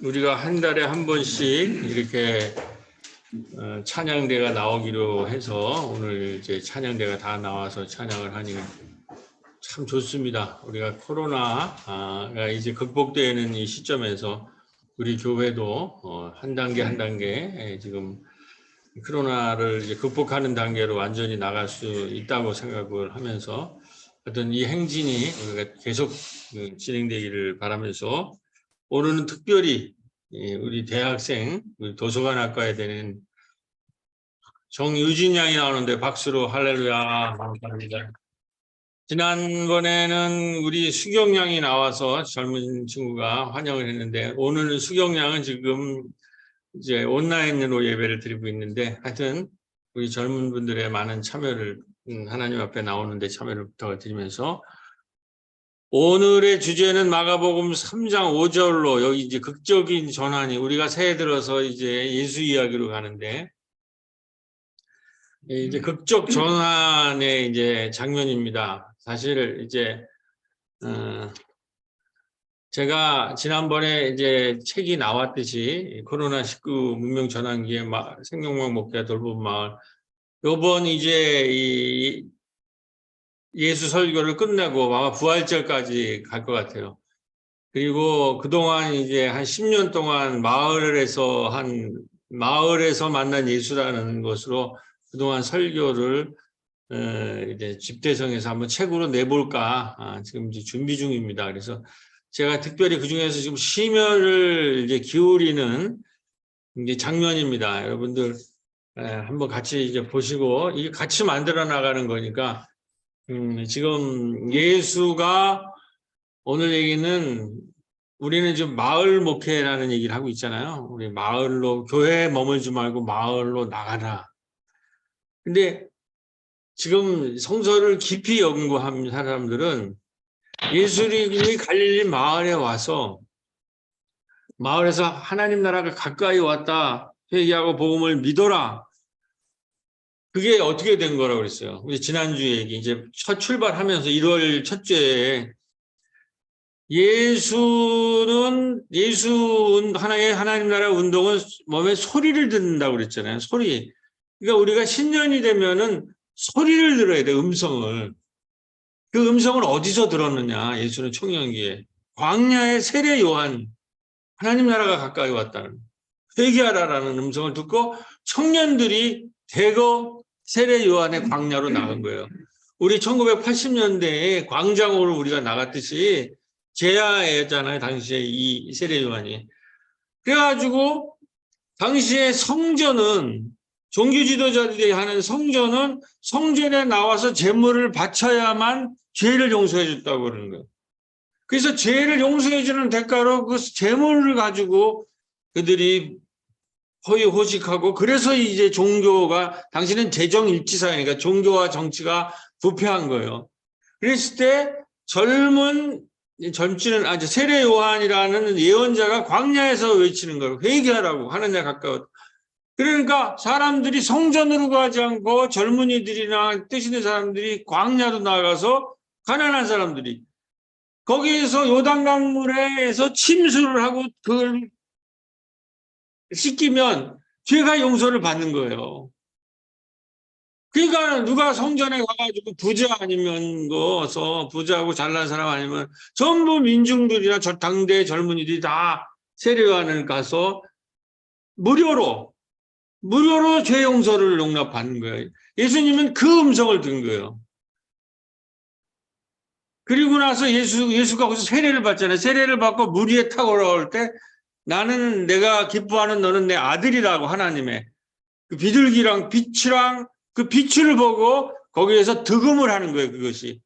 우리가 한 달에 한 번씩 이렇게 찬양대가 나오기로 해서 오늘 이제 찬양대가 다 나와서 찬양을 하니 참 좋습니다. 우리가 코로나가 이제 극복되는 이 시점에서 우리 교회도 한 단계 한 단계 지금 코로나를 이제 극복하는 단계로 완전히 나갈 수 있다고 생각을 하면서 어떤 이 행진이 우리가 계속 진행되기를 바라면서 오늘은 특별히 우리 대학생, 우리 도서관학과에 되는 정유진 양이 나오는데 박수로 할렐루야 감사합니다. 지난번에는 우리 수경 양이 나와서 젊은 친구가 환영을 했는데 오늘은 수경 양은 지금 이제 온라인으로 예배를 드리고 있는데 하여튼 우리 젊은 분들의 많은 참여를 하나님 앞에 나오는데 참여를 부탁을 드리면서 오늘의 주제는 마가복음 3장 5절로 여기 이제 극적인 전환이 우리가 새해 들어서 이제 예수 이야기로 가는데 이제 극적 전환의 이제 장면입니다. 사실 이제 제가 지난번에 이제 책이 나왔듯이 코로나19 문명 전환기에 생명망 목회 돌봄 마을 요번 이제 이 예수 설교를 끝내고 아마 부활절까지 갈 것 같아요. 그리고 그동안 이제 한 10년 동안 마을에서 만난 예수라는 것으로 그동안 설교를 이제 집대성에서 한번 책으로 내볼까 지금 이제 준비 중입니다. 그래서 제가 특별히 그 중에서 지금 심혈을 이제 기울이는 이제 장면입니다. 여러분들 한번 같이 이제 보시고 이게 같이 만들어 나가는 거니까 지금 예수가 오늘 얘기는 우리는 지금 마을 목회라는 얘기를 하고 있잖아요. 우리 마을로 교회에 머물지 말고 마을로 나가라. 근데 지금 성서를 깊이 연구한 사람들은 예수님이 갈릴리 마을에 와서 마을에서 하나님 나라가 가까이 왔다 회개하고 복음을 믿어라. 그게 어떻게 된 거라고 그랬어요. 우리 지난주 얘기 이제 첫 출발하면서 1월 첫째에 하나의 하나님 나라 운동은 몸에 소리를 듣는다고 그랬잖아요. 소리. 그러니까 우리가 신년이 되면은 소리를 들어야 돼, 음성을. 그 음성을 어디서 들었느냐, 예수는 청년기에. 광야의 세례 요한, 하나님 나라가 가까이 왔다는, 회개하라라는 음성을 듣고 청년들이 대거 세례 요한의 광야로 나간 거예요. 우리 1980년대에 광장으로 우리가 나갔듯이 제야였잖아요, 당시에 이 세례 요한이. 그래가지고 당시에 성전은 종교 지도자들이 하는 성전은 성전에 나와서 제물을 바쳐야만 죄를 용서해 줬다고 그러는 거예요. 그래서 죄를 용서해 주는 대가로 그 제물을 가지고 그들이 호의호식하고 그래서 이제 종교가 당시는 재정일치사회니까 종교와 정치가 부패한 거예요. 그랬을 때 젊지는 세례 요한이라는 예언자가 광야에서 외치는 거예요. 회개하라고 하느냐 가까워. 그러니까 사람들이 성전으로 가지 않고 젊은이들이나 뜻 있는 사람들이 광야로 나가서 가난한 사람들이 거기에서 요단강물에서 침수를 하고 그걸 씻기면 죄가 용서를 받는 거예요. 그러니까 누가 성전에 가가지고 부자 아니면 부자하고 잘난 사람 아니면 전부 민중들이나 당대 젊은이들이 다 세례요한을 가서 무료로 죄 용서를 용납받는 거예요. 예수님은 그 음성을 든 거예요. 그리고 나서 예수가 거기서 세례를 받잖아요. 세례를 받고 물 위에 타고 올라올 때 나는 내가 기뻐하는 너는 내 아들이라고 하나님의 그 비둘기랑 빛이랑 그 빛을 보고 거기에서 득음을 하는 거예요. 그것이.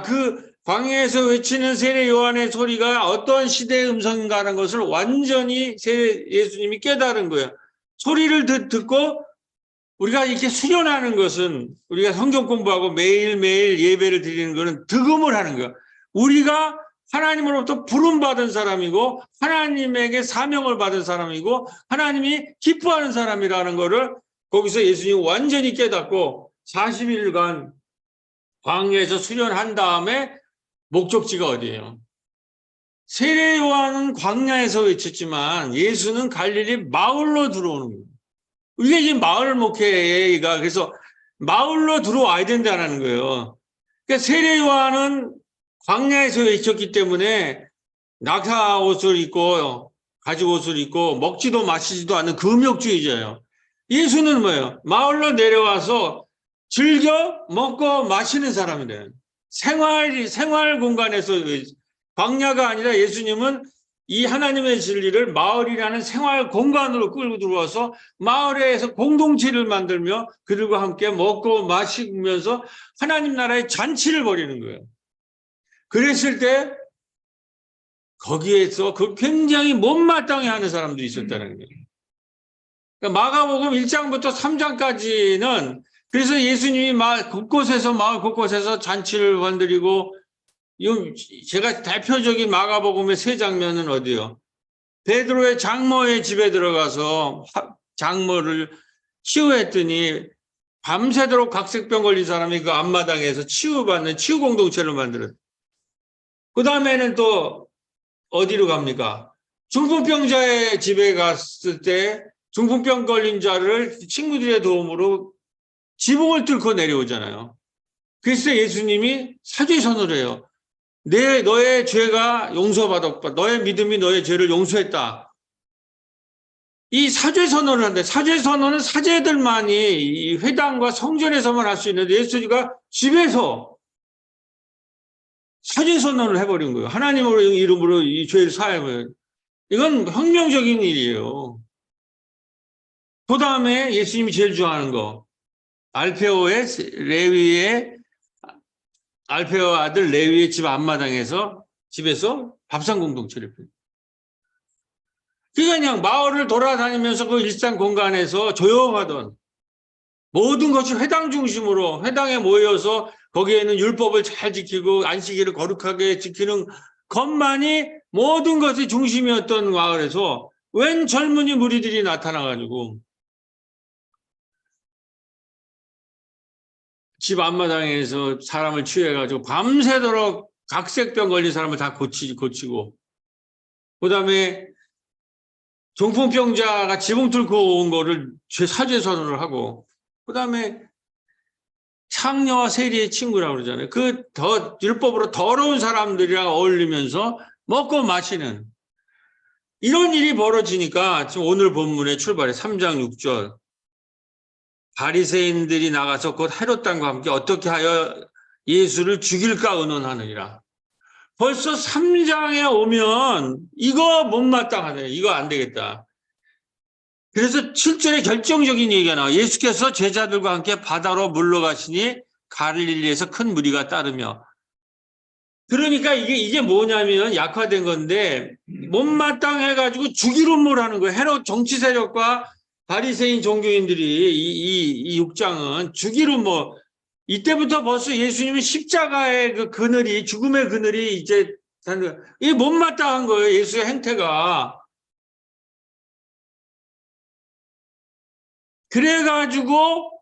그 광야에서 외치는 세례 요한의 소리가 어떤 시대의 음성인가 하는 것을 완전히 예수님이 깨달은 거예요. 소리를 듣고 우리가 이렇게 수련하는 것은 우리가 성경 공부하고 매일매일 예배를 드리는 것은 득음을 하는 거예요. 우리가 하나님으로부터 부름받은 사람이고 하나님에게 사명을 받은 사람이고 하나님이 기뻐하는 사람이라는 것을 거기서 예수님이 완전히 깨닫고 40일간 광야에서 수련한 다음에 목적지가 어디예요? 세례 요한은 광야에서 외쳤지만 예수는 갈릴리 마을로 들어오는 거예요. 이게 이제 마을 목회가 그래서 마을로 들어와야 된다는 거예요. 그러니까 세례 요한은 광야에서 외쳤기 때문에 낙타 옷을 입고 가죽 옷을 입고 먹지도 마시지도 않는 금욕주의자예요. 예수는 뭐예요? 마을로 내려와서 즐겨 먹고 마시는 사람이래요. 생활 공간에서 광야가 아니라 예수님은 이 하나님의 진리를 마을이라는 생활 공간으로 끌고 들어와서 마을에서 공동체를 만들며 그들과 함께 먹고 마시면서 하나님 나라의 잔치를 벌이는 거예요. 그랬을 때 거기에서 그 굉장히 못마땅해 하는 사람도 있었다는 거예요. 그러니까 마가복음 1장부터 3장까지는 그래서 예수님이 마을 곳곳에서 잔치를 만들고 제가 대표적인 마가복음의 세 장면은 어디요? 베드로의 장모의 집에 들어가서 장모를 치유했더니 밤새도록 각색병 걸린 사람이 그 앞마당에서 치유받는 치유 공동체를 만들었어요. 그 다음에는 또 어디로 갑니까? 중풍병자의 집에 갔을 때 중풍병 걸린 자를 친구들의 도움으로 지붕을 뚫고 내려오잖아요. 그래서 예수님이 사죄선을 해요. 너의 죄가 용서받았다. 너의 믿음이 너의 죄를 용서했다. 이 사죄선언을 하는데 사죄선언은 사제들만이 이 회당과 성전에서만 할 수 있는데 예수가 집에서 사죄선언을 해버린 거예요. 하나님의 이름으로 이 죄를 사하면 이건 혁명적인 일이에요. 그 다음에 예수님이 제일 좋아하는 거 알페오의 알페오 아들 레위의 집 앞마당에서 집에서 밥상 공동체를 펴요. 그냥 마을을 돌아다니면서 그 일상 공간에서 조용하던 모든 것이 회당 중심으로 회당에 모여서 거기에는 율법을 잘 지키고 안식일을 거룩하게 지키는 것만이 모든 것의 중심이었던 마을에서 웬 젊은이 무리들이 나타나가지고 집 앞마당에서 사람을 취해가지고 밤새도록 각색병 걸린 사람을 다 고치고 그 다음에 중풍병자가 지붕 뚫고 온 거를 사죄선언을 하고 그 다음에 창녀와 세리의 친구라고 그러잖아요. 율법으로 더러운 사람들이랑 어울리면서 먹고 마시는 이런 일이 벌어지니까 지금 오늘 본문의 출발에 3장 6절 바리새인들이 나가서 곧 헤롯 왕과 함께 어떻게 하여 예수를 죽일까 의논하느니라. 벌써 3장에 오면 이거 못마땅하네. 이거 안 되겠다. 그래서 7절에 결정적인 얘기가 나와요. 예수께서 제자들과 함께 바다로 물러가시니 갈릴리에서 큰 무리가 따르며. 그러니까 이게 뭐냐면 약화된 건데 못마땅해가지고 죽일 음모를 하는 거예요. 헤롯 정치 세력과 바리새인 종교인들이 이 6장은 죽일 음모. 이때부터 벌써 예수님은 십자가의 그 그늘이 죽음의 그늘이 이제 이게 못마땅한 거예요. 예수의 행태가. 그래가지고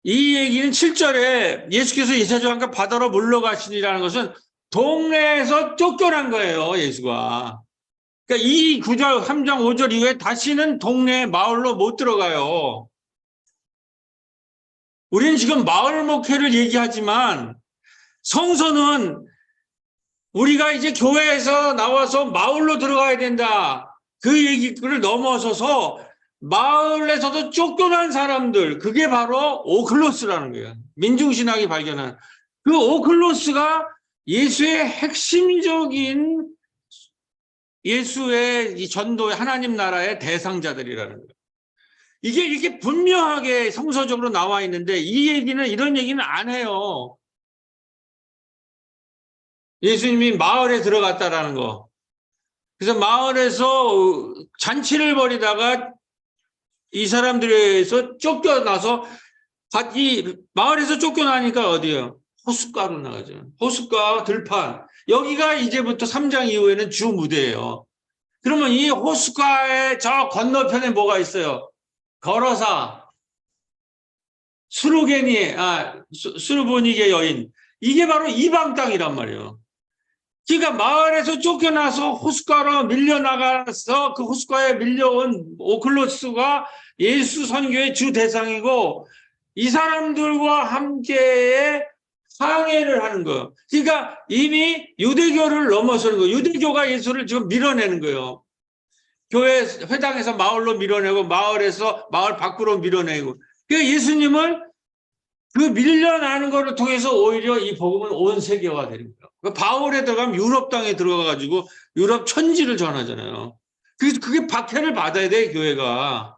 이 얘기는 7절에 예수께서 제자들과 함께 바다로 물러가시니라는 것은 동네에서 쫓겨난 거예요. 예수가. 그러니까 이 9절, 3장 5절 이후에 다시는 동네 마을로 못 들어가요. 우리는 지금 마을 목회를 얘기하지만 성서는 우리가 이제 교회에서 나와서 마을로 들어가야 된다. 그 얘기를 넘어서서 마을에서도 쫓겨난 사람들, 그게 바로 오클로스라는 거예요. 민중신학이 발견한. 그 오클로스가 예수의 핵심적인 예수의 이 전도의 하나님 나라의 대상자들이라는 거예요. 이게 이렇게 분명하게 성서적으로 나와 있는데 이런 얘기는 안 해요. 예수님이 마을에 들어갔다라는 거. 그래서 마을에서 잔치를 벌이다가 이 사람들에서 쫓겨나서 이 마을에서 쫓겨나니까 어디요? 호숫가로 나가죠. 호숫가 들판. 여기가 이제부터 3장 이후에는 주 무대예요. 그러면 이 호숫가의 저 건너편에 뭐가 있어요? 거러사, 수르보니게 여인. 이게 바로 이방 땅이란 말이에요. 그러니까 마을에서 쫓겨나서 호숫가로 밀려나가서 그 호숫가에 밀려온 오클로스가 예수 선교의 주 대상이고 이 사람들과 함께 항해를 하는 거예요. 그러니까 이미 유대교를 넘어서는 거예요. 유대교가 예수를 지금 밀어내는 거예요. 교회 회당에서 마을로 밀어내고 마을에서 마을 밖으로 밀어내고. 그러니까 예수님을 그 밀려나는 것을 통해서 오히려 이 복음은 온 세계화 되는 거예요. 바울에 들어가면 유럽 땅에 들어가가지고 유럽 천지를 전하잖아요. 그게 박해를 받아야 돼, 교회가.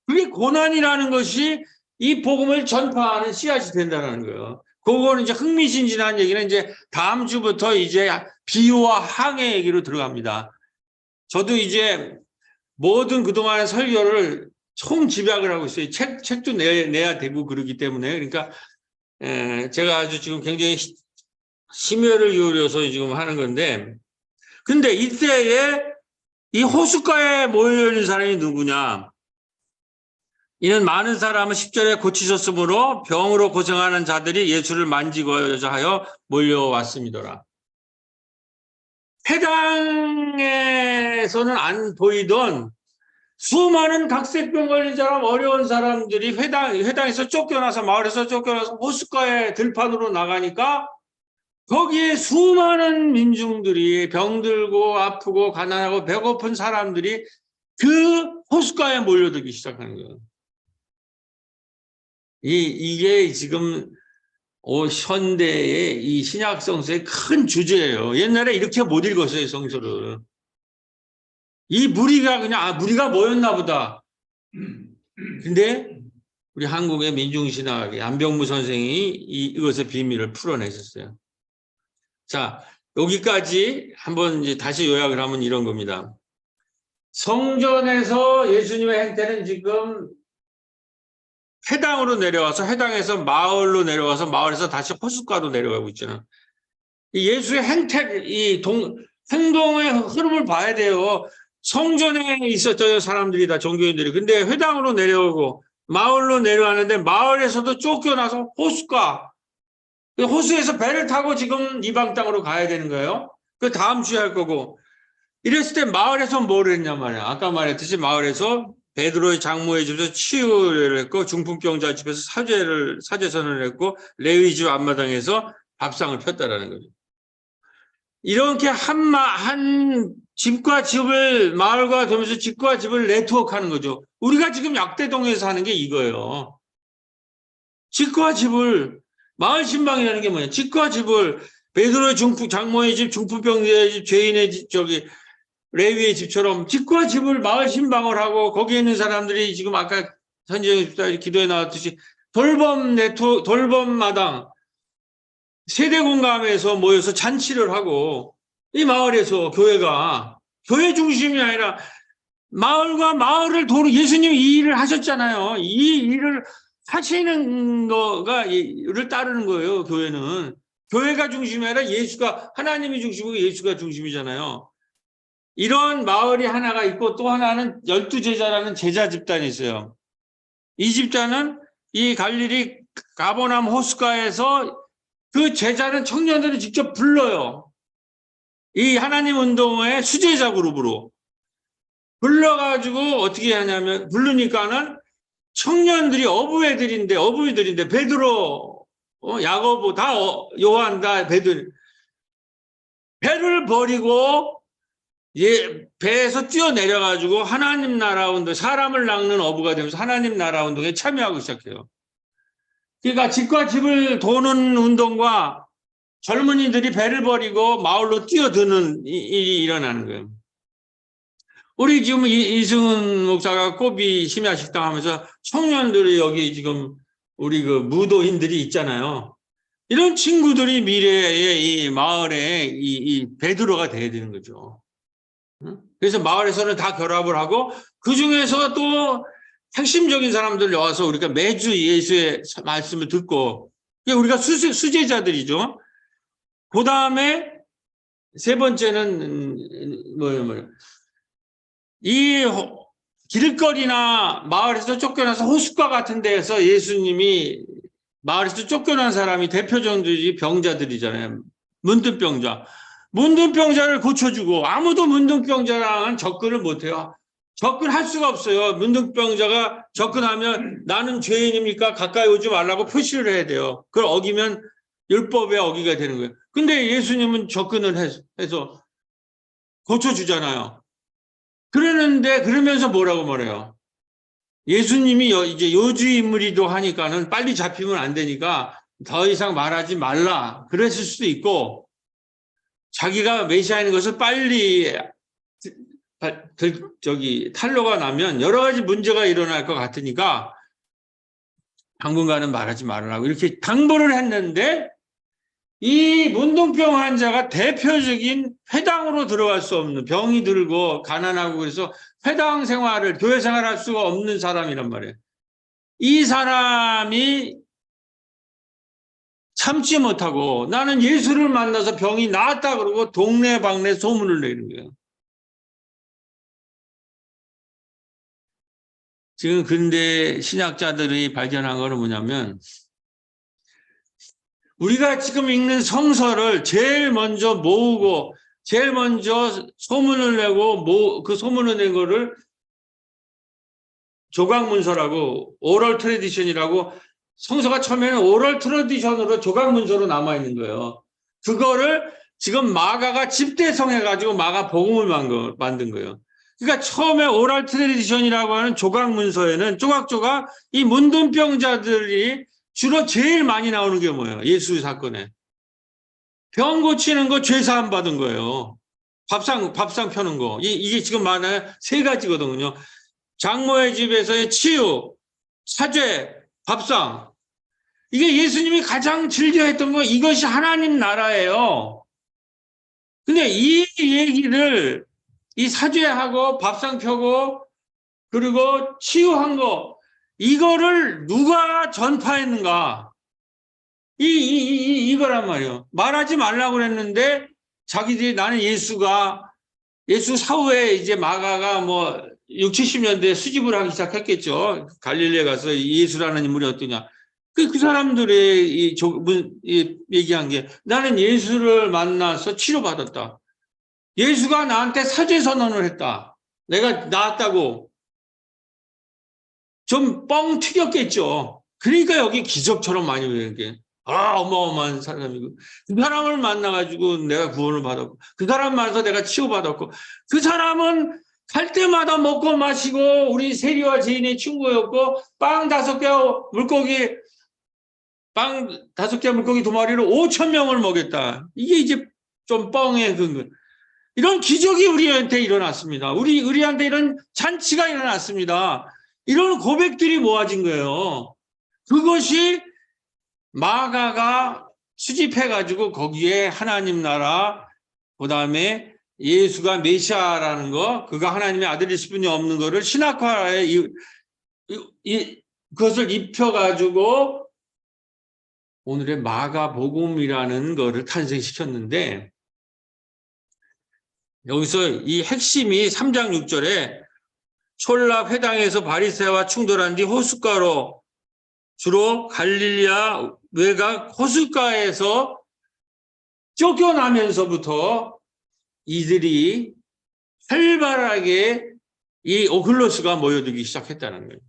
그게 고난이라는 것이 이 복음을 전파하는 씨앗이 된다는 거예요. 그거는 이제 흥미진진한 얘기는 이제 다음 주부터 이제 비유와 항해 얘기로 들어갑니다. 저도 이제 모든 그동안의 설교를 총 집약을 하고 있어요. 책도 내야 되고 그러기 때문에. 그러니까, 제가 아주 지금 굉장히 심혈을 기울여서 지금 하는 건데, 근데 이때에 이 호숫가에 모여있는 사람이 누구냐? 이는 많은 사람은 10절에 고치셨으므로 병으로 고생하는 자들이 예수를 만지고자 하여 몰려왔습니다. 회당에서는 안 보이던 수많은 각색병 걸린 사람, 어려운 사람들이 회당에서 쫓겨나서, 마을에서 쫓겨나서 호숫가에 들판으로 나가니까 거기에 수많은 민중들이 병들고 아프고 가난하고 배고픈 사람들이 그 호숫가에 몰려들기 시작하는 거예요. 이게 지금 현대의 이 신약 성서의 큰 주제예요. 옛날에 이렇게 못 읽었어요, 성서를. 이 무리가 그냥 무리가 모였나 보다. 근데 우리 한국의 민중신학의 안병무 선생이 이것의 비밀을 풀어내셨어요. 자, 여기까지 한번 이제 다시 요약을 하면 이런 겁니다. 성전에서 예수님의 행태는 지금 회당으로 내려와서 회당에서 마을로 내려와서 마을에서 다시 호숫가로 내려가고 있잖아요. 예수의 행태, 행동의 흐름을 봐야 돼요. 성전에 있었던 사람들이 다 종교인들이. 근데 회당으로 내려오고 마을로 내려왔는데 마을에서도 쫓겨나서 호숫가. 호수에서 배를 타고 지금 이방 땅으로 가야 되는 거예요. 그 다음 주에 할 거고. 이랬을 때 마을에서 뭘 했냐 말이야. 아까 말했듯이 마을에서 베드로의 장모의 집에서 치유를 했고 중풍병자 집에서 사제선을 했고 레위 집 앞마당에서 밥상을 폈다라는 거죠. 이렇게 한 집과 집을 마을과 되면서 집과 집을 네트워크하는 거죠. 우리가 지금 약대동에서 하는 게 이거예요. 집과 집을 마을 신방이라는 게 뭐냐? 집과 집을 베드로의 장모의 집, 중풍병자의 집, 죄인의 집, 레위의 집처럼 집과 집을 마을 신방을 하고 거기에 있는 사람들이 지금 아까 선지자의 집사들이 기도에 나왔듯이 돌봄마당 세대 공감에서 모여서 잔치를 하고 이 마을에서 교회가 교회 중심이 아니라 마을과 마을을 예수님이 이 일을 하셨잖아요. 이 일을 하시는 거를 따르는 거예요. 교회는 교회가 중심이 아니라 하나님이 중심이고 예수가 중심이잖아요. 이런 마을이 하나가 있고 또 하나는 12제자라는 제자 집단이 있어요. 이 집단은 이 갈릴리 가버나움 호숫가에서 그 제자는 청년들이 직접 불러요. 이 하나님 운동회 수제자 그룹으로 불러가지고 어떻게 하냐면 부르니까는 청년들이 어부애들인데 베드로, 야고보 다 요한 다 베드로 배를 버리고 배에서 뛰어내려가지고 하나님 나라 운동, 사람을 낚는 어부가 되면서 하나님 나라 운동에 참여하고 시작해요. 그러니까 집과 집을 도는 운동과 젊은이들이 배를 버리고 마을로 뛰어드는 일이 일어나는 거예요. 우리 지금 이승훈 목사가 꼬비 심야식당 하면서 청년들이 여기 지금 우리 그 무도인들이 있잖아요. 이런 친구들이 미래의 이 마을의 이 베드로가 돼야 되는 거죠. 그래서 마을에서는 다 결합을 하고 그 중에서 또 핵심적인 사람들 와서 우리가 매주 예수의 말씀을 듣고 우리가 수제자들이죠. 그 다음에 세 번째는 뭐예요? 이 길거리나 마을에서 쫓겨나서 호숫가 같은 데에서 예수님이 마을에서 쫓겨난 사람이 대표적인 병자들이잖아요. 문득병자. 문둥병자를 고쳐주고 아무도 문둥병자랑은 접근을 못해요. 접근할 수가 없어요. 문둥병자가 접근하면 나는 죄인입니까? 가까이 오지 말라고 표시를 해야 돼요. 그걸 어기면 율법에 어기가 되는 거예요. 근데 예수님은 접근을 해서 고쳐주잖아요. 그러는데 그러면서 뭐라고 말해요? 예수님이 이제 요주의 인물이도 하니까는 빨리 잡히면 안 되니까 더 이상 말하지 말라. 그랬을 수도 있고 자기가 메시아인 것을 빨리 탄로가 나면 여러 가지 문제가 일어날 것 같으니까 당분간은 말하지 말라고 이렇게 당부를 했는데 이 문둥병 환자가 대표적인 회당으로 들어갈 수 없는 병이 들고 가난하고 그래서 회당 생활을 교회 생활할 수가 없는 사람이란 말이에요. 이 사람이 참지 못하고 나는 예수를 만나서 병이 나았다 그러고 동네방네 소문을 내는 거예요. 지금 근대 신학자들이 발견한 거는 뭐냐면 우리가 지금 읽는 성서를 제일 먼저 모으고 제일 먼저 소문을 내고 그 소문을 낸 거를 조각문서라고 오럴 트래디션이라고 성서가 처음에는 오럴 트래디션으로 조각문서로 남아있는 거예요. 그거를 지금 마가가 집대성해가지고 마가 복음을 만든 거예요. 그러니까 처음에 오럴 트래디션이라고 하는 조각문서에는 조각조각 이 문둥병자들이 주로 제일 많이 나오는 게 뭐예요? 예수 사건에. 병 고치는 거 죄사함 받은 거예요. 밥상 펴는 거. 이게 지금 많아요. 세 가지거든요. 장모의 집에서의 치유, 사죄, 밥상. 이게 예수님이 가장 즐겨했던 거 이것이 하나님 나라예요. 근데 이 얘기를 이 사죄하고 밥상 펴고 그리고 치유한 거 이거를 누가 전파했는가? 이거란 말이에요. 말하지 말라고 그랬는데 자기들이 나는 예수 사후에 이제 마가가 뭐 6, 70년대에 수집을 하기 시작했겠죠. 갈릴리에 가서 예수라는 인물이 어떠냐. 그 사람들의 얘기한 게 나는 예수를 만나서 치료받았다. 예수가 나한테 사죄 선언을 했다. 내가 나았다고. 좀 뻥 튀겼겠죠. 그러니까 여기 기적처럼 많이 보이는 게. 어마어마한 사람이고. 그 사람을 만나가지고 내가 구원을 받았고, 그 사람 만나서 내가 치유받았고, 그 사람은 갈 때마다 먹고 마시고, 우리 세리와 죄인의 친구였고, 빵 5개와 물고기 2마리로 5,000명을 먹였다. 이게 이제 좀 뻥의 근거. 이런 기적이 우리한테 일어났습니다. 우리한테 이런 잔치가 일어났습니다. 이런 고백들이 모아진 거예요. 그것이 마가가 수집해가지고 거기에 하나님 나라, 그 다음에 예수가 메시아라는 거, 그가 하나님의 아들일 뿐이 없는 거를 신학화에 그것을 입혀가지고 오늘의 마가복음이라는 거를 탄생시켰는데 여기서 이 핵심이 3장 6절에 촌락 회당에서 바리새와 충돌한 뒤 호숫가로 주로 갈릴리아 외곽 호숫가에서 쫓겨나면서부터 이들이 활발하게 이 오클로스가 모여들기 시작했다는 거예요.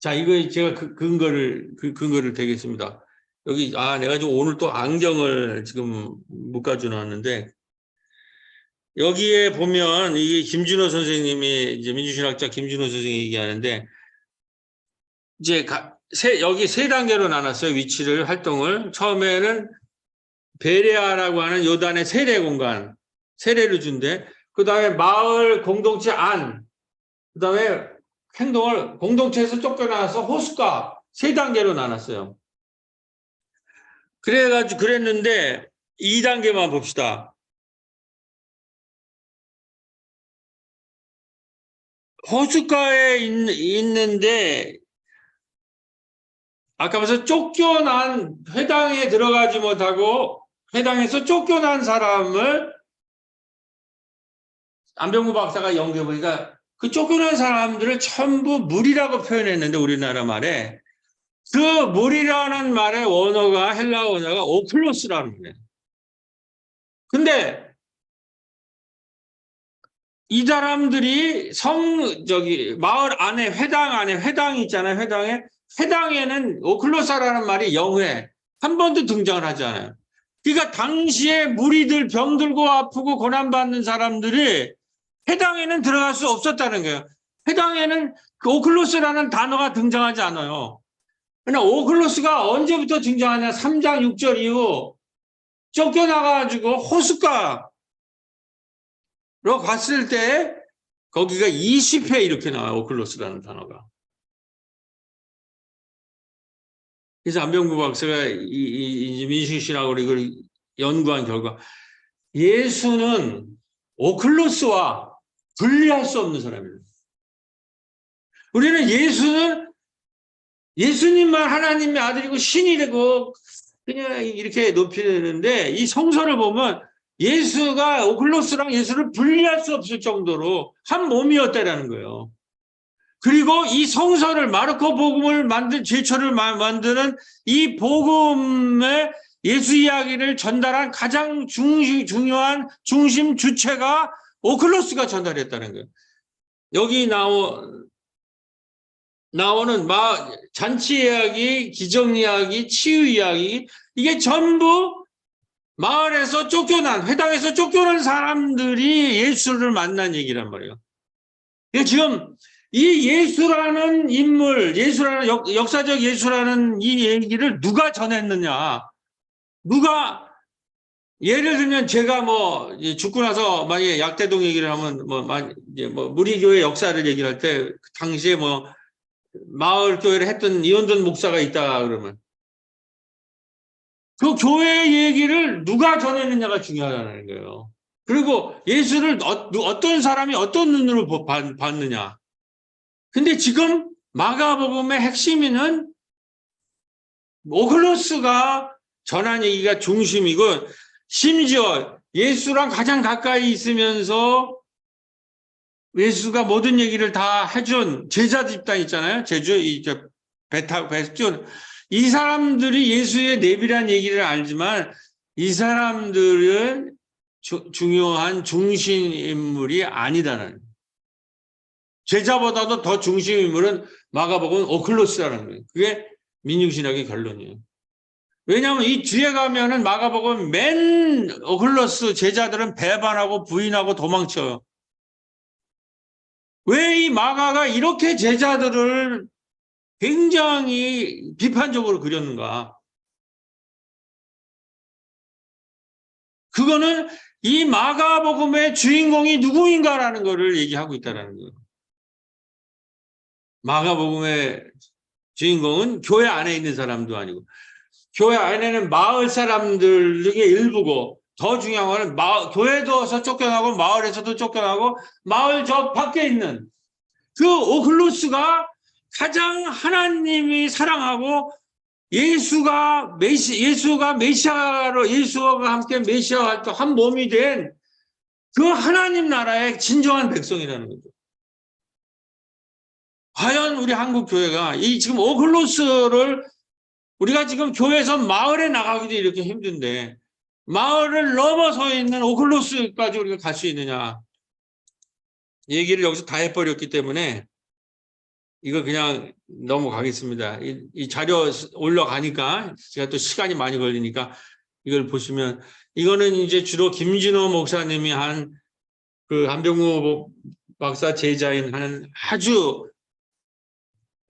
자, 이거 제가 근거를 대겠습니다. 여기, 내가 지금 오늘 또 안경을 지금 못 가져놨는데, 여기에 보면, 이게 김준호 선생님이, 이제 민주신학자 김준호 선생님이 얘기하는데, 이제 여기 3단계로 나눴어요. 위치를, 활동을. 처음에는 베레아라고 하는 요단의 세례 공간, 세례를 준대. 그 다음에 마을 공동체 안, 그 다음에 행동을 공동체에서 쫓겨나서 호숫가 3단계로 나눴어요. 그랬는데 2단계만 봅시다. 호숫가에 있는데 아까 봐서 쫓겨난 회당에 들어가지 못하고 회당에서 쫓겨난 사람을 안병구 박사가 연구해 보니까 그 쫓겨난 사람들을 전부 무리라고 표현했는데 우리나라 말에 그 물이라는 말의 원어가 헬라어 원어가 오클로스라는 거예요. 근데 이 사람들이 마을 안에 회당이 있잖아요. 회당에는 오클로사라는 말이 영회 한 번도 등장을 하지 않아요. 그러니까 당시에 무리들 병 들고 아프고 고난받는 사람들이 회당에는 들어갈 수 없었다는 거예요. 회당에는 그 오클로스라는 단어가 등장하지 않아요. 그러나 오클로스가 언제부터 등장하냐? 3장 6절 이후 쫓겨나가지고 호숫가로 갔을 때 거기가 20회 이렇게 나와요. 오클로스라는 단어가. 그래서 안병구 박사가 이 민식신학으로 이걸 연구한 결과 예수는 오클로스와 분리할 수 없는 사람입니다. 우리는 예수님만 하나님의 아들이고 신이 되고 그냥 이렇게 높이는데 이 성서를 보면 예수가 오클로스랑 예수를 분리할 수 없을 정도로 한 몸이었다라는 거예요. 그리고 이 성서를 마르코 복음을 제초를 만드는 이 복음의 예수 이야기를 전달한 가장 중요한 중심 주체가 오클로스가 전달했다는 거예요. 여기 나오는 잔치 이야기, 기적 이야기, 치유 이야기 이게 전부 마을에서 회당에서 쫓겨난 사람들이 예수를 만난 얘기란 말이에요. 지금 이 예수라는 인물, 역사적 예수라는 이 얘기를 누가 전했느냐? 예를 들면 제가 죽고 나서 만약에 약대동 얘기를 하면 무리교회 역사를 얘기를 할 때 당시에 마을 교회를 했던 이원돈 목사가 있다 그러면 그 교회 얘기를 누가 전했느냐가 중요하다는 거예요. 그리고 예수를 어떤 사람이 어떤 눈으로 봤느냐. 근데 지금 마가복음의 핵심은 오클로스가 전한 얘기가 중심이고 심지어 예수랑 가장 가까이 있으면서 예수가 모든 얘기를 다 해준 제자 집단 있잖아요. 이 사람들이 예수의 내비란 얘기를 알지만 이 사람들은 중요한 중심 인물이 아니다는. 제자보다도 더 중심 인물은 마가복음 오클로스라는 거예요. 그게 민중신학의 결론이에요. 왜냐하면 이 뒤에 가면은 마가복음 맨 오클로스 제자들은 배반하고 부인하고 도망쳐요. 왜 이 마가가 이렇게 제자들을 굉장히 비판적으로 그렸는가? 그거는 이 마가복음의 주인공이 누구인가라는 것을 얘기하고 있다는 거예요. 마가복음의 주인공은 교회 안에 있는 사람도 아니고 교회 안에는 마을 사람들 중에 일부고 더 중요한 건 교회에서 쫓겨나고 마을에서도 쫓겨나고 마을 저 밖에 있는 그 오클로스가 가장 하나님이 사랑하고 예수가 메시아로 예수와 함께 메시아와 한 몸이 된 그 하나님 나라의 진정한 백성이라는 거죠. 과연 우리 한국 교회가 이 지금 오클로스를 우리가 지금 교회에서 마을에 나가기도 이렇게 힘든데 마을을 넘어서 있는 오클로스까지 우리가 갈 수 있느냐. 얘기를 여기서 다 해버렸기 때문에 이거 그냥 넘어가겠습니다. 이 자료 올라가니까 제가 또 시간이 많이 걸리니까 이걸 보시면 이거는 이제 주로 김진호 목사님이 한 그 안병구 박사 제자인 하는 아주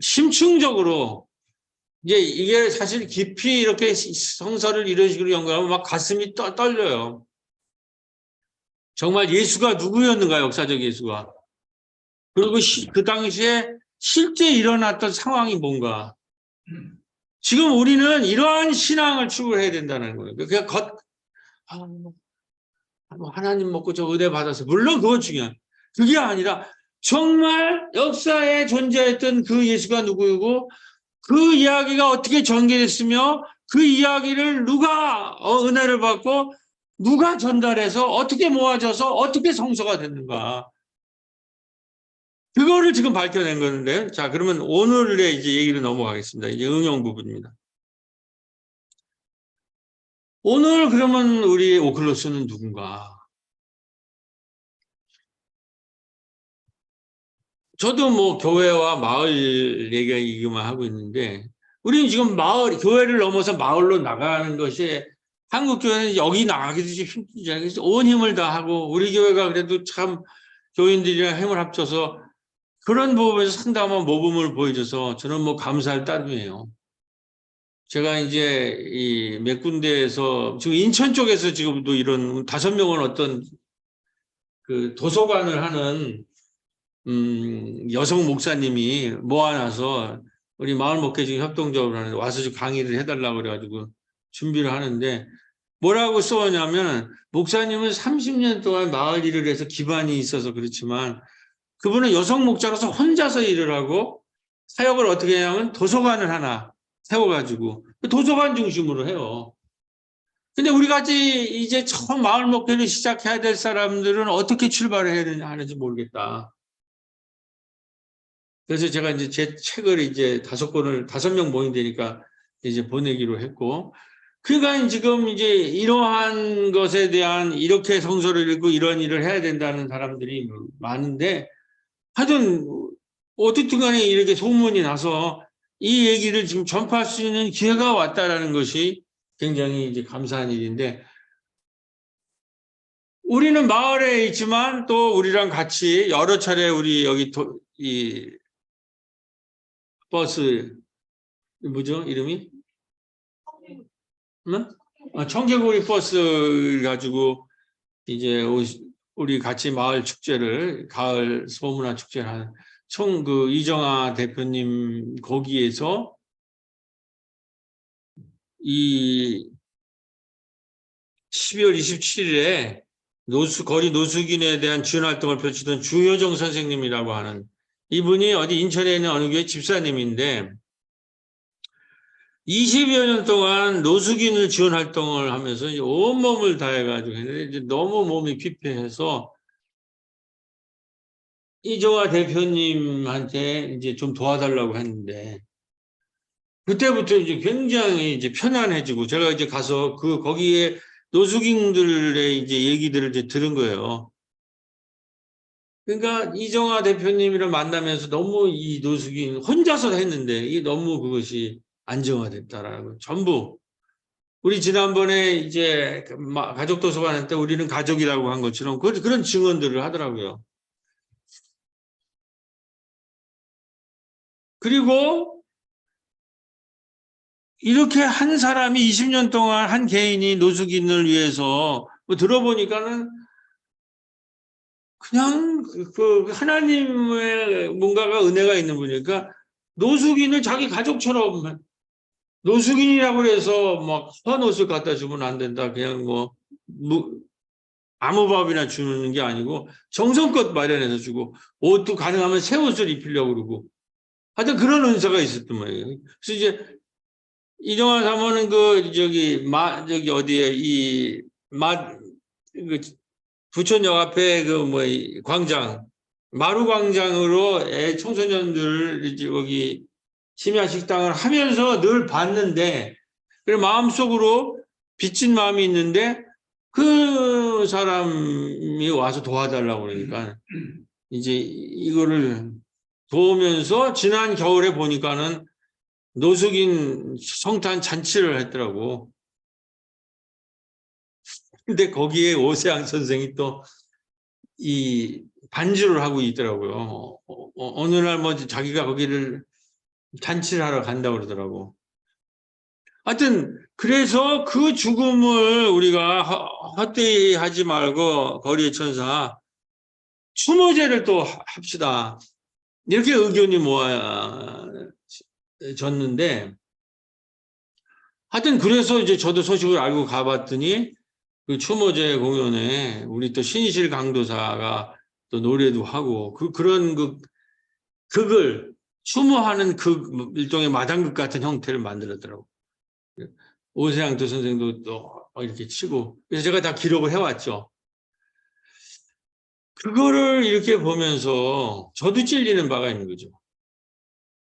심층적으로 이게 사실 깊이 이렇게 성서를 이런 식으로 연구하면 막 가슴이 떨려요. 정말 예수가 누구였는가, 역사적 예수가. 그리고 그 당시에 실제 일어났던 상황이 뭔가. 지금 우리는 이러한 신앙을 추구해야 된다는 거예요. 그냥 하나님 먹고 저 은혜 받아서. 물론 그건 중요해요. 그게 아니라 정말 역사에 존재했던 그 예수가 누구이고 그 이야기가 어떻게 전개됐으며 그 이야기를 누가 은혜를 받고 누가 전달해서 어떻게 모아져서 어떻게 성서가 됐는가. 그거를 지금 밝혀낸 건데, 자, 그러면 오늘의 이제 얘기로 넘어가겠습니다. 이제 응용 부분입니다. 오늘 그러면 우리 오클로스는 누군가? 저도 뭐 교회와 마을 얘기만 하고 있는데, 우리는 지금 교회를 넘어서 마을로 나가는 것이 한국 교회는 여기 나가기도 힘들지 않겠어요? 온 힘을 다하고, 우리 교회가 그래도 참 교인들이랑 힘을 합쳐서 그런 부분에서 상당한 모범을 보여줘서 저는 뭐 감사할 따름이에요. 제가 이제 이 몇 군데에서 지금 인천 쪽에서 지금도 이런 5명은 어떤 그 도서관을 하는 여성 목사님이 모아놔서 우리 마을 목회중 협동적으로 하는 와서 좀 강의를 해달라고 그래가지고 준비를 하는데 뭐라고 써냐면 목사님은 30년 동안 마을 일을 해서 기반이 있어서 그렇지만 그분은 여성 목자로서 혼자서 일을 하고 사역을 어떻게 하냐면 도서관을 하나 세워가지고 도서관 중심으로 해요. 근데 우리 같이 이제 처음 마을 목회를 시작해야 될 사람들은 어떻게 출발을 해야 하는지 모르겠다. 그래서 제가 이제 제 책을 이제 5권을 5명 모인다니까 이제 보내기로 했고, 그러니까 지금 이제 이러한 것에 대한 이렇게 성서를 읽고 이런 일을 해야 된다는 사람들이 많은데, 하여튼 어쨌든 간에 이렇게 소문이 나서 이 얘기를 지금 전파할 수 있는 기회가 왔다라는 것이 굉장히 이제 감사한 일인데, 우리는 마을에 있지만 또 우리랑 같이 여러 차례 우리 여기 이 버스 뭐죠 이름이? 응? 청개구리 버스 가지고 이제 우리 같이 마을 축제를 가을 소문화 축제를 하는 그 이정아 대표님 거기에서 이 12월 27일에 거리 노숙인에 대한 지원 활동을 펼치던 주효정 선생님이라고 하는 이분이 어디 인천에 있는 어느 교회 집사님인데 20여 년 동안 노숙인을 지원 활동을 하면서 온몸을 다해가지고 했는데 이제 너무 몸이 피폐해서 이정화 대표님한테 이제 좀 도와달라고 했는데 그때부터 이제 굉장히 이제 편안해지고 제가 이제 가서 거기에 노숙인들의 이제 얘기들을 이제 들은 거예요. 그러니까 이정화 대표님이랑 만나면서 너무 이 노숙인 혼자서 했는데 이게 너무 그것이 안정화됐다라고 전부 우리 지난번에 이제 가족 도서관 할 때 우리는 가족이라고 한 것처럼 그런 증언들을 하더라고요. 그리고 이렇게 한 사람이 20년 동안 한 개인이 노숙인을 위해서 뭐 들어보니까는 그냥 그 하나님의 뭔가가 은혜가 있는 분이니까 노숙인을 자기 가족처럼 노숙인이라고 해서 막 헌옷을 갖다 주면 안 된다. 그냥 뭐 아무 밥이나 주는 게 아니고 정성껏 마련해서 주고 옷도 가능하면 새 옷을 입히려고 그러고 하여튼 그런 은사가 있었단 말이에요. 그래서 이제 이정환 사모는 저기 어디에 그 부천역 앞에 광장 마루 광장으로 청소년들 이제 여기 심야 식당을 하면서 늘 봤는데 그리고 마음속으로 빚진 마음이 있는데 그 사람이 와서 도와달라고 그러니까 이제 이거를 도우면서 지난 겨울에 보니까는 노숙인 성탄 잔치를 했더라고. 근데 거기에 오세양 선생이 또 이 반주를 하고 있더라고요. 어느 날 뭐 자기가 거기를 잔치를 하러 간다고 그러더라고. 하여튼 그래서 그 죽음을 우리가 헛되이 하지 말고 거리의 천사 추모제를 또 합시다. 이렇게 의견이 모아졌는데 하여튼 그래서 이제 저도 소식을 알고 가봤더니 그 추모제 공연에 우리 또 신실 강도사가 또 노래도 하고 그런 극을 추모하는 일종의 마당극 같은 형태를 만들었더라고. 오세양도 선생도 또 이렇게 치고 그래서 제가 다 기록을 해왔죠. 그거를 이렇게 보면서 저도 찔리는 바가 있는 거죠.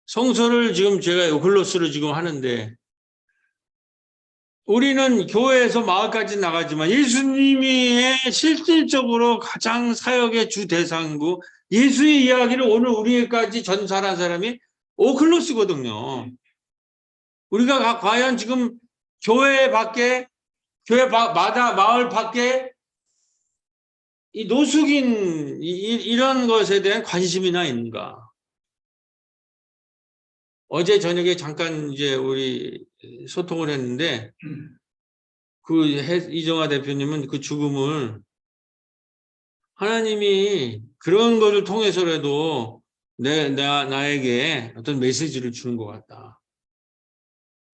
성서를 지금 제가 글로스를 지금 하는데 우리는 교회에서 마을까지 나가지만 예수님이 실질적으로 가장 사역의 주 대상이고 예수의 이야기를 오늘 우리에까지 전달한 사람이 오클로스거든요. 우리가 과연 지금 교회 밖에 교회마다 마을 밖에 이 노숙인 이런 것에 대한 관심이나 있는가? 어제 저녁에 잠깐 이제 우리 소통을 했는데 그 이정화 대표님은 그 죽음을 하나님이 그런 것을 통해서라도 나에게 어떤 메시지를 주는 것 같다.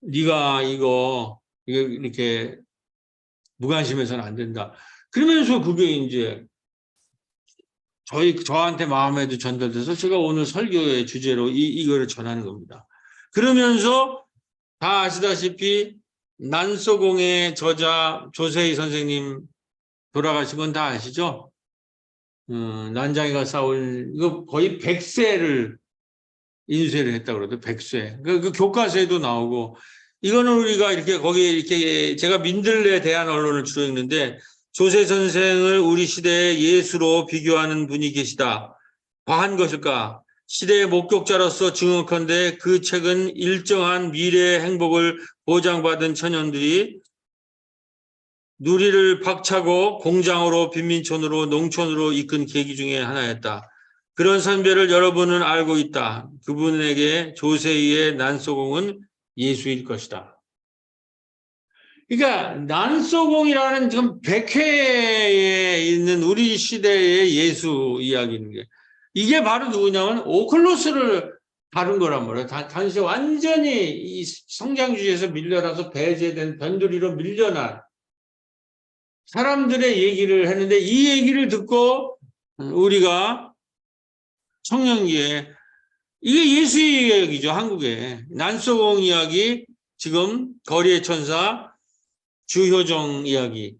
네가 이거 이렇게 무관심해서는 안 된다. 그러면서 그게 이제 저한테 마음에도 전달돼서 제가 오늘 설교의 주제로 이거를 전하는 겁니다. 그러면서 다 아시다시피 난소공의 저자 조세희 선생님 돌아가신 건 다 아시죠? 난장이가 싸울 이거 거의 100세를 인쇄를 했다고 그러죠. 100세. 그 교과서에도 나오고 이거는 우리가 이렇게 거기에 이렇게 제가 민들레 대한 언론을 주로 읽는데 조세 선생을 우리 시대의 예수로 비교하는 분이 계시다. 과한 것일까? 시대의 목격자로서 증언컨대 그 책은 일정한 미래의 행복을 보장받은 천연들이 누리를 박차고 공장으로 빈민촌으로 농촌으로 이끈 계기 중에 하나였다. 그런 선배를 여러분은 알고 있다. 그분에게 조세희의 난소공은 예수일 것이다. 그러니까 난소공이라는 지금 백회에 있는 우리 시대의 예수 이야기인 게 이게 바로 누구냐면 오클로스를 다룬 거란 말이에요. 당시 완전히 이 성장주의에서 밀려나서 배제된 변두리로 밀려난 사람들의 얘기를 했는데 이 얘기를 듣고 우리가 청년기에 이게 예수의 이야기죠. 한국에 난소공 이야기, 지금 거리의 천사 주효정 이야기.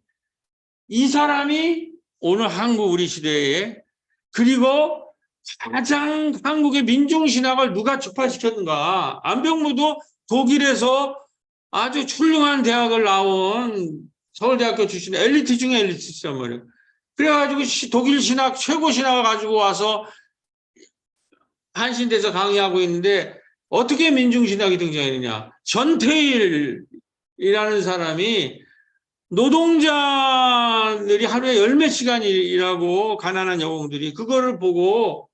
이 사람이 오늘 한국 우리 시대에 그리고 가장 한국의 민중신학을 누가 촉발시켰는가. 안병무도 독일에서 아주 훌륭한 대학을 나온 서울대학교 출신 엘리트 중에 엘리트란 말이에요. 그래가지고 독일 신학 최고 신학을 가지고 와서 한신대에서 강의하고 있는데 어떻게 민중신학이 등장했느냐. 전태일이라는 사람이 노동자들이 하루에 열 몇 시간 일하고 가난한 여공들이 그거를 보고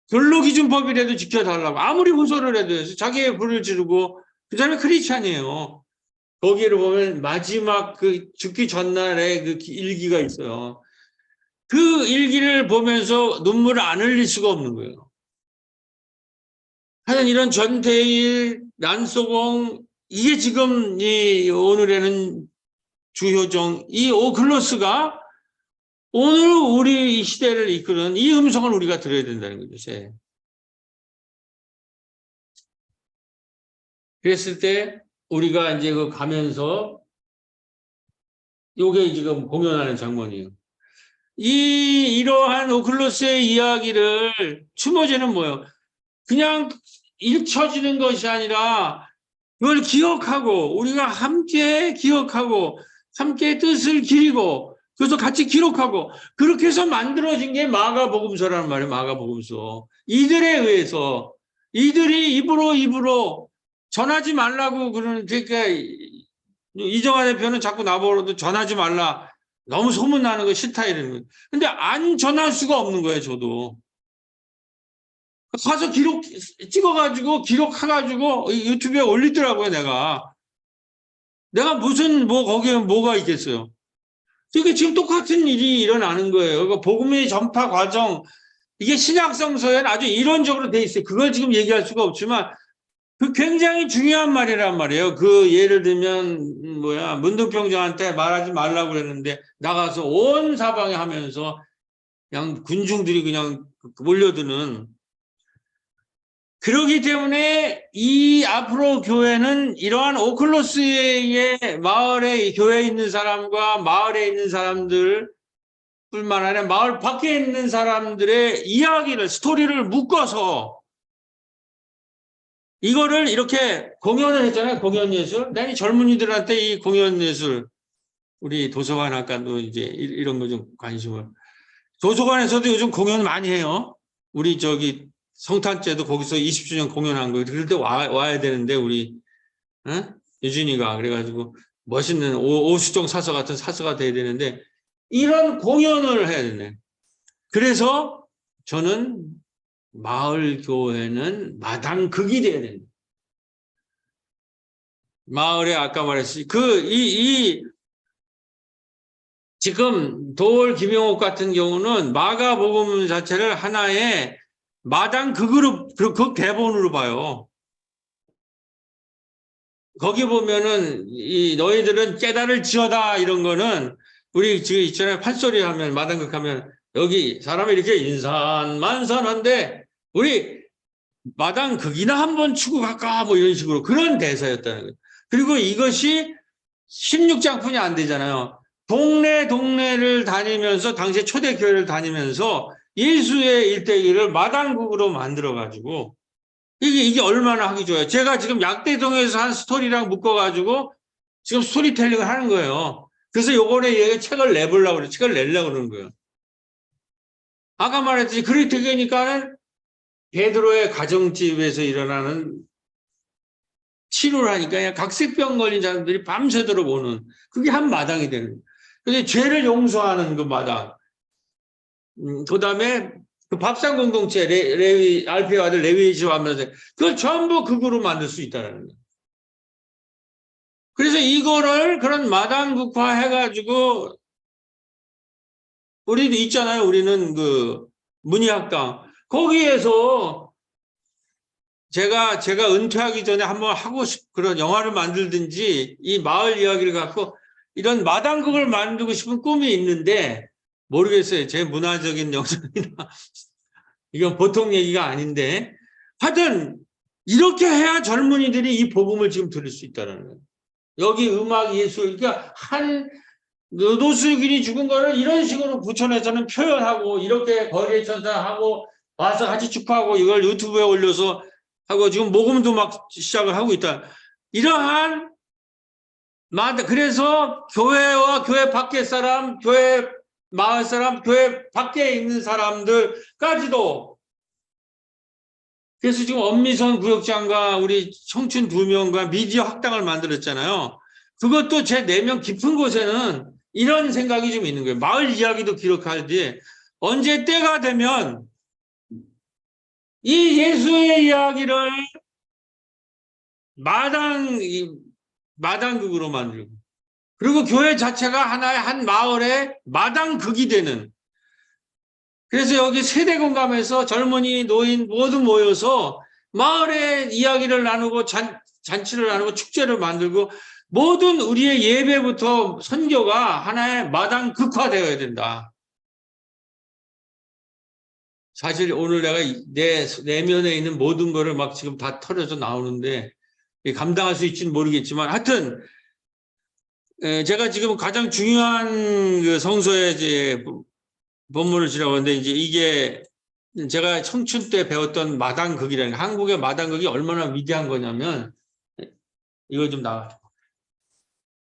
근로기준법이라도 지켜달라고 아무리 호소를 해도 자기의 불을 지르고 그 사람이 크리스찬이에요. 거기를 보면 마지막 그 죽기 전날에 그 일기가 있어요. 그 일기를 보면서 눈물을 안 흘릴 수가 없는 거예요. 하여튼 이런 전태일, 난소공, 이게 지금 이 오늘에는 주효정, 이 오클로스가 오늘 우리 이 시대를 이끄는 이 음성을 우리가 들어야 된다는 거죠. 그랬을 때 우리가 이제 그 가면서 요게 지금 공연하는 장면이에요. 이러한 오클로스의 이야기를 추모제는 뭐예요? 그냥 잊혀지는 것이 아니라 그걸 기억하고 우리가 함께 기억하고 함께 뜻을 기리고 그래서 같이 기록하고 그렇게 해서 만들어진 게 마가복음서라는 말이에요. 마가복음서. 이들에 의해서 이들이 입으로 전하지 말라고 그러는 그러니까 이정화 대표는 자꾸 나보고도 전하지 말라. 너무 소문나는 거 싫다 이러는 거예요. 근데 안 전할 수가 없는 거예요. 저도. 가서 찍어가지고 기록해가지고 유튜브에 올리더라고요. 내가 무슨 거기에 뭐가 있겠어요. 이게 지금 똑같은 일이 일어나는 거예요. 그러니까 복음의 전파 과정 이게 신약성서에는 아주 이론적으로 돼 있어요. 그걸 지금 얘기할 수가 없지만 그 굉장히 중요한 말이란 말이에요. 그 예를 들면 문득병장한테 말하지 말라고 그랬는데 나가서 온 사방에 하면서 그냥 군중들이 그냥 몰려드는. 그렇기 때문에 이 앞으로 교회는 이러한 오클로스의 마을에 교회에 있는 사람과 마을에 있는 사람들 뿐만 아니라 마을 밖에 있는 사람들의 이야기를, 스토리를 묶어서 이거를 이렇게 공연을 했잖아요. 공연 예술. 난 이 젊은이들한테 이 공연 예술, 우리 도서관 학과도 이제 이런 거 좀 관심을. 도서관에서도 요즘 공연 많이 해요. 우리 저기 성탄節거기서 20주년 공연한 거. 그럴 때 와야 되는데 우리 유진이가 그래가지고 멋있는 오수정 사서 같은 사서가 돼야 되는데 이런 공연을 해야 되네. 그래서 저는 마을 교회는 마당극이 돼야 된다. 마을에 아까 말했듯이 지금 도월 김용옥 같은 경우는 마가복음 자체를 하나의 마당극으로 그 대본으로 봐요. 거기 보면은 이 너희들은 깨달을지어다 이런 거는 우리 지금 있잖아요. 판소리 하면 마당극 하면 여기 사람이 이렇게 인산만산한데 우리 마당극이나 한번 추고 갈까 뭐 이런 식으로 그런 대사였다는 거예요. 그리고 이것이 16장뿐이 안 되잖아요. 동네를 다니면서 당시 초대교회를 다니면서 예수의 일대기를 마당극으로 만들어가지고 이게 얼마나 하기 좋아요. 제가 지금 약대동에서 한 스토리랑 묶어가지고 지금 스토리텔링을 하는 거예요. 그래서 요번에 얘가 책을 내보려고 그래요. 책을 내려고 그러는 거예요. 아까 말했듯이 그렇게 되니까는 베드로의 가정집에서 일어나는 치료를 하니까 그냥 각색병 걸린 사람들이 밤새도록 오는 그게 한 마당이 되는 거예요. 근데 죄를 용서하는 그 마당. 그 다음에 그 밥상 공동체, 레위, 알페의 아들 레위의 집 하면서 그걸 전부 극으로 만들 수 있다는 거예요. 그래서 이거를 그런 마당극화 해가지고 우리도 있잖아요. 우리는 그 문희학당. 거기에서 제가 은퇴하기 전에 한번 하고 그런 영화를 만들든지 이 마을 이야기를 갖고 이런 마당극을 만들고 싶은 꿈이 있는데 모르겠어요. 제 문화적인 영역이나 이건 보통 얘기가 아닌데 하여튼 이렇게 해야 젊은이들이 이 복음을 지금 들을 수 있다는 거예요. 여기 음악 예술 그러니까 한 노수균이 죽은 거를 이런 식으로 부천에서는 표현하고 이렇게 거리에 천사하고 와서 같이 축하하고 이걸 유튜브에 올려서 하고 지금 모금도 막 시작을 하고 있다. 이러한 그래서 교회와 교회 밖의 사람, 교회 마을 사람, 교회 밖에 있는 사람들까지도 그래서 지금 엄미선 구역장과 우리 청춘 2명과 미디어 학당을 만들었잖아요. 그것도 제 내면 깊은 곳에는 이런 생각이 좀 있는 거예요. 마을 이야기도 기록하지 언제 때가 되면 이 예수의 이야기를 마당극으로 만들고 그리고 교회 자체가 하나의 한 마을의 마당극이 되는 그래서 여기 세대 공감에서 젊은이, 노인 모두 모여서 마을의 이야기를 나누고 잔치를 나누고 축제를 만들고 모든 우리의 예배부터 선교가 하나의 마당극화되어야 된다. 사실 오늘 내가 내 내면에 있는 모든 거를 막 지금 다 털어져 나오는데 감당할 수 있지는 모르겠지만 하여튼 제가 지금 가장 중요한 그 성서의 이제 본문을 지나오는데 이제 이게 제가 청춘 때 배웠던 마당극이라는 한국의 마당극이 얼마나 위대한 거냐면 이거 좀 나와.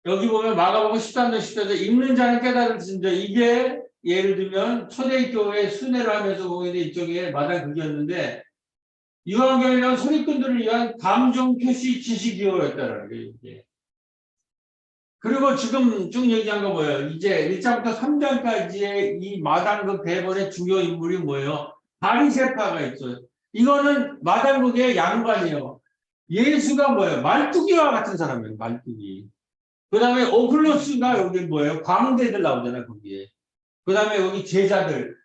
여기 보면 마가복음 13장 10절에 읽는 자는 깨달을진저 이게 예를 들면 초대교회 순회를 하면서 보이는 이쪽에 마당극이었는데 유한경이라는 소리꾼들을 위한 감정 표시 지식이었다는 거예요. 그리고 지금 쭉 얘기한 거 뭐예요? 이제 1장부터 3장까지의 이 마당극 대본의 주요 인물이 뭐예요? 바리새파가 있죠. 이거는 마당극의 양반이에요. 예수가 뭐예요? 말뚝이와 같은 사람이에요. 말뚝이. 그 다음에 오클로스가 여기 뭐예요? 광대들 나오잖아요. 거기에. 그 다음에 여기 제자들.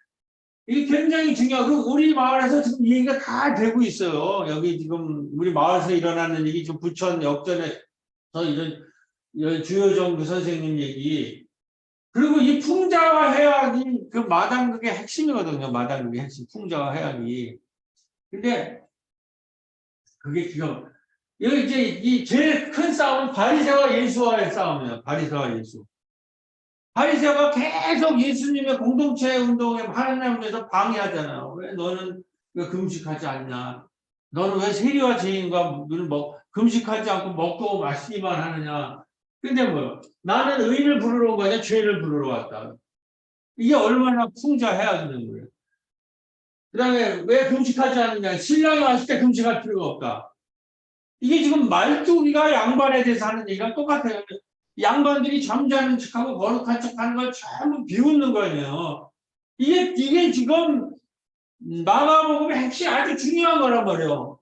이게 굉장히 중요하고 우리 마을에서 지금 이 얘기가 다 되고 있어요. 여기 지금 우리 마을에서 일어나는 얘기 좀 부천 역전에서 이런 주요정 그 선생님 얘기. 그리고 이 풍자와 해악이 그 마당극의 핵심이거든요. 마당극의 핵심. 풍자와 해악이. 근데 그게 지금 여기 이제 이 제일 큰 싸움은 바리새와 예수와의 싸움이에요. 바리새와 예수. 바리새가 계속 예수님의 공동체 운동에 하나님을 위해서 방해하잖아요. 왜 너는 왜 금식하지 않냐? 너는 왜 세리와 죄인과 금식하지 않고 먹고 마시기만 하느냐? 근데 뭐 나는 의인을 부르러 온 거냐? 죄인을 부르러 왔다. 이게 얼마나 풍자해야 되는 거예요. 그 다음에 왜 금식하지 않느냐? 신랑이 왔을 때 금식할 필요가 없다. 이게 지금 말뚝이가 양반에 대해서 하는 얘기가 똑같아요. 양반들이 잠자는 척하고 거룩한 척하는 걸 전부 비웃는 거예요. 이게 지금 마가복음의 핵심 아주 중요한 거란 말이에요.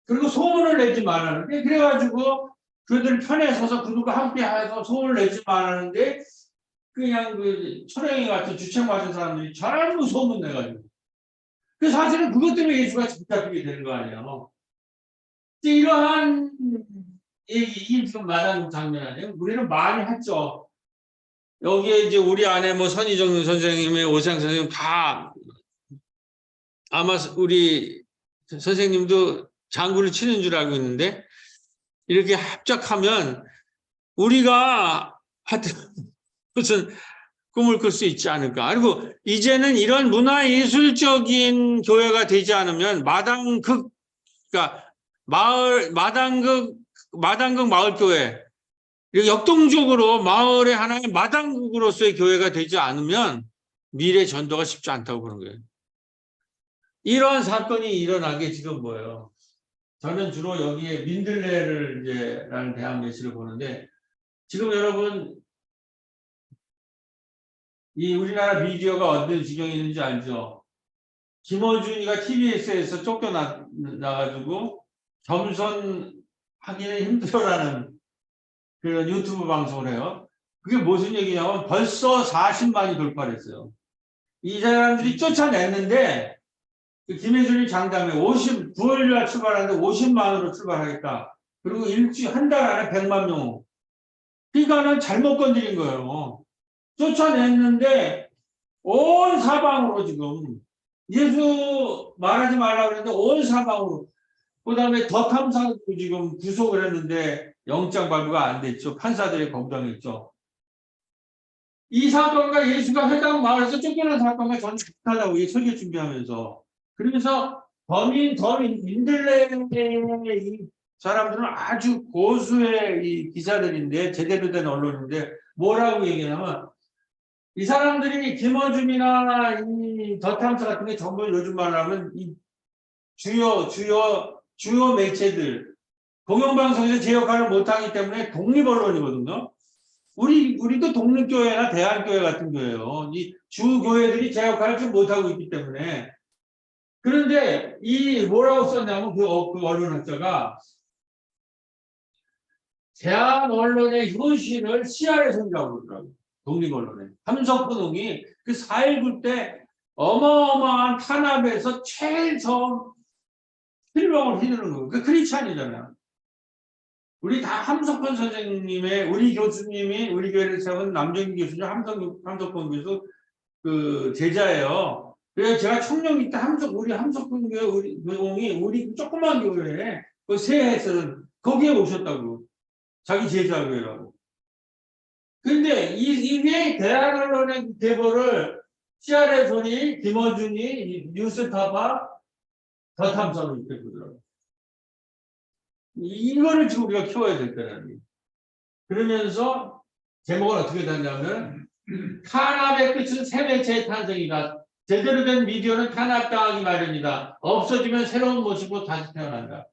그리고 소문을 내지 말라는데 그래가지고 그들 편에 서서 그들과 함께 해서 소문을 내지 말라는데 그냥 그 철행이 같은 주책 맞은 사람들이 전부 소문 내가지고 그 사실은 그것 때문에 예수가 잡히게 되는 거 아니에요. 이러한 이게 지금 말하는 장면 아니에요? 우리는 많이 했죠. 여기에 이제 우리 안에 뭐 선희정 선생님의 오상 선생님 다 아마 우리 선생님도 장구를 치는 줄 알고 있는데 이렇게 합작하면 우리가 하여튼 무슨 꿈을 꿀 수 있지 않을까. 그리고 이제는 이런 문화예술적인 교회가 되지 않으면 마당극, 그러니까 마당극 마을교회, 역동적으로 마을의 하나의 마당극으로서의 교회가 되지 않으면 미래 전도가 쉽지 않다고 그런 거예요. 이런 사건이 일어난 게 지금 뭐예요? 저는 주로 여기에 민들레를 이제 라는 대학 예시를 보는데 지금 여러분 이 우리나라 미디어가 어떤 지경이 있는지 알죠? 김어준이가 TBS에서 쫓겨나가지고 겸손하기는 힘들어라는 그런 유튜브 방송을 해요. 그게 무슨 얘기냐면 벌써 40만이 돌파했어요. 이 사람들이 쫓아냈는데 김혜준이 장담에 9월날 출발하는데 50만으로 출발하겠다. 그리고 한 달 안에 100만 명. 그러니까는 잘못 건드린 거예요. 쫓아냈는데 온 사방으로 지금 예수 말하지 말라고 그랬는데 온 사방으로. 그 다음에 더 탐사도 지금 구속을 했는데 영장 발부가 안 됐죠. 판사들이 검증했죠. 이 사건과 예수가 해당 마을에서 쫓겨난 사건과 전혀 비슷하다고 이 설교 준비하면서. 그러면서 민들레의 이 사람들은 아주 고수의 이 기자들인데 제대로 된 언론인데 뭐라고 얘기하냐면 이 사람들이 김어준이나 이 더탐사 같은 게 전부 요즘 말하면 이 주요 매체들 공영방송에서 제 역할을 못하기 때문에 독립언론이거든요. 우리도 독립교회나 대한교회 같은 교회요. 이 주교회들이 제 역할을 좀 못하고 있기 때문에. 그런데 이 뭐라고 썼냐면 그 언론학자가 대한 언론의 현실을 CR에 선정하고 그러더라고요. 독립언론에. 함석분홍이 그 4.19 때 어마어마한 탄압에서 최소 필명을 휘두르는 거예요. 그 크리스찬이잖아요. 우리 다 함석헌 선생님의 우리 교수님이 우리 교회를 세운 남정희 교수님 함석헌 교수 그 제자예요. 그래서 제가 청룡이 때 우리 함석헌 교회 우리 조그만 교회에 그 새해에서는 거기에 오셨다고 자기 제자교회라고. 근데 이게 대한 언론의 계보를 CR의 소리 김어준이 뉴스타파 더 탐사로 이렇게 보더라고요. 이거를 지금 우리가 키워야 될 거라는 거예요. 그러면서 제목은 어떻게 되냐면 탄압의 끝은 새 매체의 탄생이다. 제대로 된 미디어는 탄압당하기 마련이다. 없어지면 새로운 모습으로 다시 태어난다.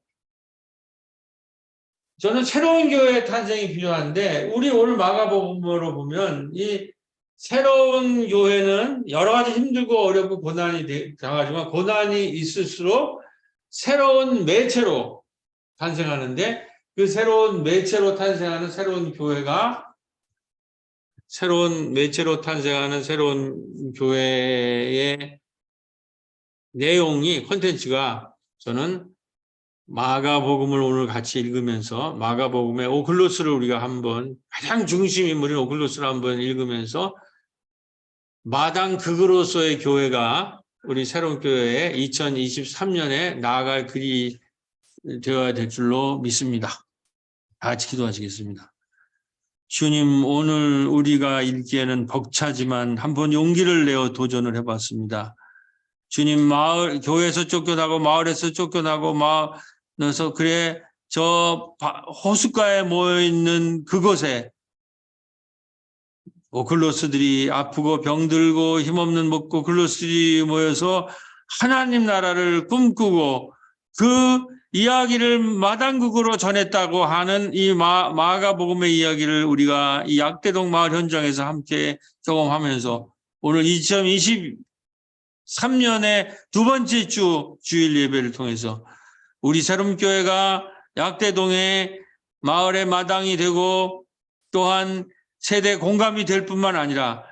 저는 새로운 교회의 탄생이 필요한데 우리 오늘 마가복음으로 보면 이 새로운 교회는 여러 가지 힘들고 어렵고 고난이 당하지만 고난이 있을수록 새로운 매체로 탄생하는데 그 새로운 매체로 탄생하는 새로운 교회의 내용이 콘텐츠가 저는 마가복음을 오늘 같이 읽으면서 마가복음의 오클로스를 우리가 한번 가장 중심 인물인 오클로스를 한번 읽으면서 마당극으로서의 교회가 우리 새로운 교회에 2023년에 나아갈 길이 되어야 될 줄로 믿습니다. 다 같이 기도하시겠습니다. 주님, 오늘 우리가 읽기에는 벅차지만 한번 용기를 내어 도전을 해봤습니다. 주님, 교회에서 쫓겨나고 마을에서 쫓겨나고 마을에서 그래 저 호숫가에 모여 있는 그곳에 글로스들이 아프고 병들고 힘없는 먹고 글로스들이 모여서 하나님 나라를 꿈꾸고 그 이야기를 마당극으로 전했다고 하는 이 마가복음의 이야기를 우리가 이 약대동 마을 현장에서 함께 경험하면서 오늘 2023년의 두 번째 주일 예배를 통해서 우리 새롬교회가 약대동의 마을의 마당이 되고 또한 세대 공감이 될 뿐만 아니라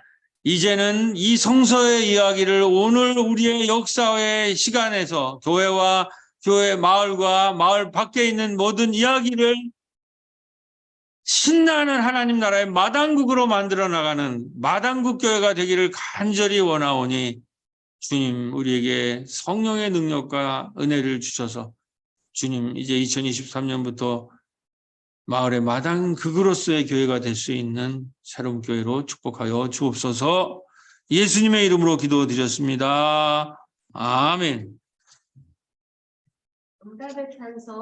이제는 이 성서의 이야기를 오늘 우리의 역사의 시간에서 교회와 교회 마을과 마을 밖에 있는 모든 이야기를 신나는 하나님 나라의 마당국으로 만들어 나가는 마당국 교회가 되기를 간절히 원하오니 주님 우리에게 성령의 능력과 은혜를 주셔서 주님 이제 2023년부터 마을의 마당극으로서의 교회가 될 수 있는 새로운 교회로 축복하여 주옵소서. 예수님의 이름으로 기도드렸습니다. 아멘. 응답의 찬송